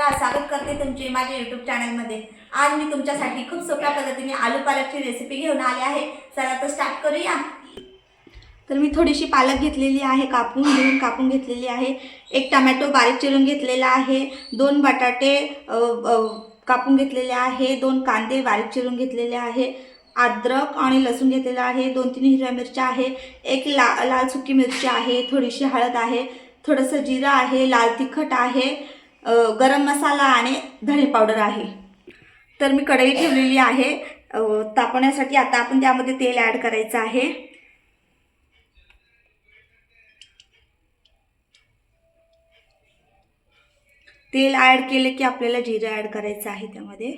स्वागत करते तुमचे माझ्या YouTube चॅनलमध्ये। आज मी तुमच्यासाठी खूप सोप्या पद्धतीने आलू पालकची रेसिपी घेऊन आले आहे। चला तर स्टार्ट करूया। तर मी थोडीशी पालक घेतलेली आहे, कापून घेतलेली आहे। एक टोमॅटो बारीक चिरून घेतलेला आहे, 2 बटाटे कापून घेतलेले आहे, 2 कांदे बारीक चिरून घेतलेले आहे, अद्रक आणि लसूण घेतलेला आहे, 2-3 हिरव्या मिरच्या आहे, एक लाल सुकी मिरची आहे, थोडीशी हळद आहे, थोडंसं जिरं आहे, लाल तिखट आहे, गरम मसाला आणि धणे पावडर आहे। तर मी कढई ठेवलेली आहे तापवण्यासाठी। आता आपण त्यामध्ये तेल ॲड करायचं आहे। तेल ॲड केले की आपल्याला जिरं ॲड करायचं आहे त्यामध्ये।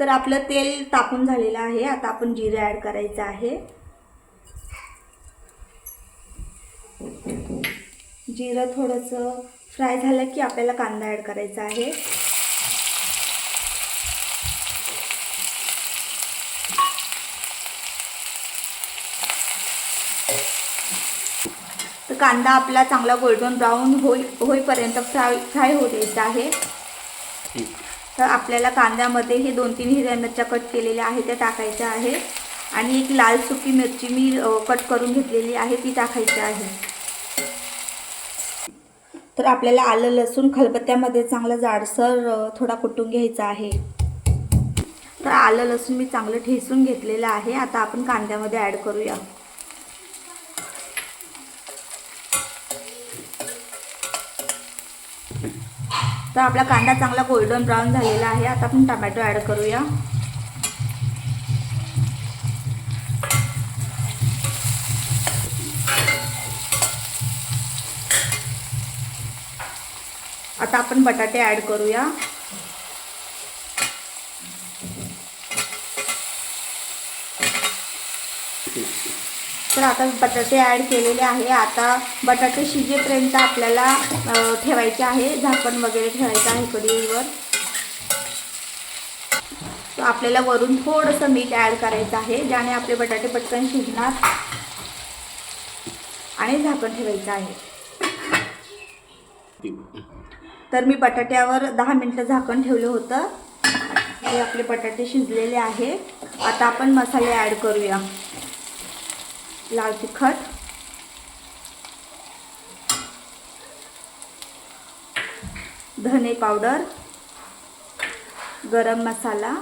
तर आपलं तेल तापून झालेलं आहे। आता आपण जिरं ॲड करायचं आहे। जिरं थोडंसं फ्राय झालं की आपल्याला कांदा ॲड करायचा आहे। तर कांदा आपला चांगला गोल्डन ब्राऊन होईपर्यंत फ्राय होऊ द्यायचा आहे। तर आपल्याला कांद्यामध्ये हे 2-3 हिरव्या मिरच्या कट केलेल्या आहेत त्या टाकायच्या आहे आणि एक लाल सुकी मिरची मी कट करून घेतलेली आहे ती टाकायची आहे। तर आपल्याला आलं लसूण खलबत्त्यामध्ये चांगला जाडसर थोडा कुटून घ्यायचा आहे। तर आलं लसूण मी चांगलं ठेचून घेतलेलं आहे। आता आपण कांद्यामध्ये ॲड करूया। तर आपला कांदा चांगला गोल्डन ब्राऊन झालेला आहे। आता आपण टोमॅटो ॲड करूया। आता आपण बटाटे ॲड करूया। तर आता बटाटे ॲड केलेले आहे। आता बटाटे शिजेपर्यंत आपल्याला ठेवायचे आहे, झाकण वगैरे ठेवायचं आहे कढईवर। तर आपल्याला वरून थोडंसं मीठ ॲड करायचं आहे, ज्याने आपले बटाटे पटकन शिजणार आणि झाकण ठेवायचं आहे। तर मी बटाट्यावर 10 मिनिटं झाकण ठेवलं होतं। हे आपले बटाटे शिजलेले आहे। आता आपण मसाले ॲड करूया। लाल तिखट, धने पावडर, गरम मसाला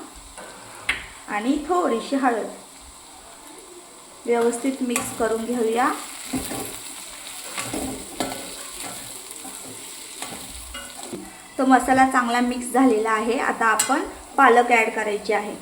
आणि थोडीशी हळद व्यवस्थित मिक्स करून घेऊया। तो मसाला चांगला मिक्स झालेला आहे। आता आपण पालक ॲड करायची आहे।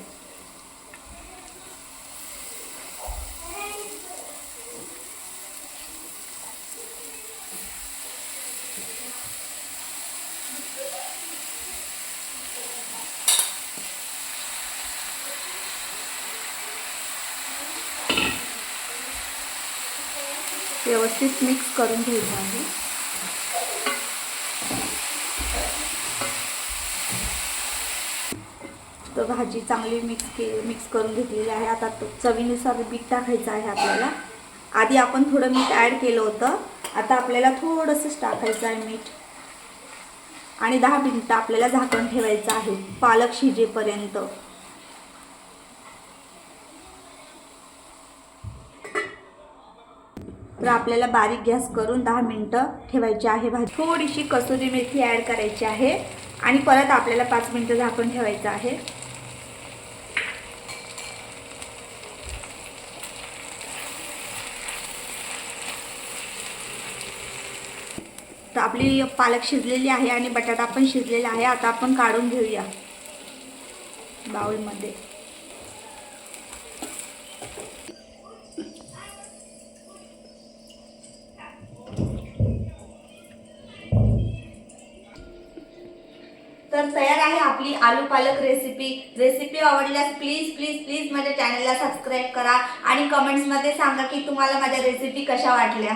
व्यवस्थित मिक्स करून घ्यायचं आहे। तर भाजी चांगली मिक्स करून घेतलेली आहे। आता चवीनुसार मीठ टाकायचं आहे आपल्याला। आधी आपण थोडं मीठ ॲड केलं होतं, आता आपल्याला थोडंसं टाकायचं आहे मीठ आणि 10 मिनिटं आपल्याला झाकण ठेवायचं आहे पालक शिजेपर्यंत। तर आपल्याला बारीक गॅस करून 10 मिनिटं ठेवायची आहे भाजी। थोडीशी कसुरी मेथी ॲड करायची आहे आणि परत आपल्याला 5 मिनिटं झाकण ठेवायचं आहे। तर आपली पालक शिजलेली आहे आणि बटाटा पण शिजलेला आहे। आता आपण काढून घेऊया बाउलमध्ये। तर तयार आहे आपली आलू पालक रेसिपी आवडल्यास प्लीज माझ्या चॅनलला सबस्क्राइब करा आणि कमेंट्समध्ये सांगा की तुम्हाला माझ्या रेसिपी कशा वाटल्या।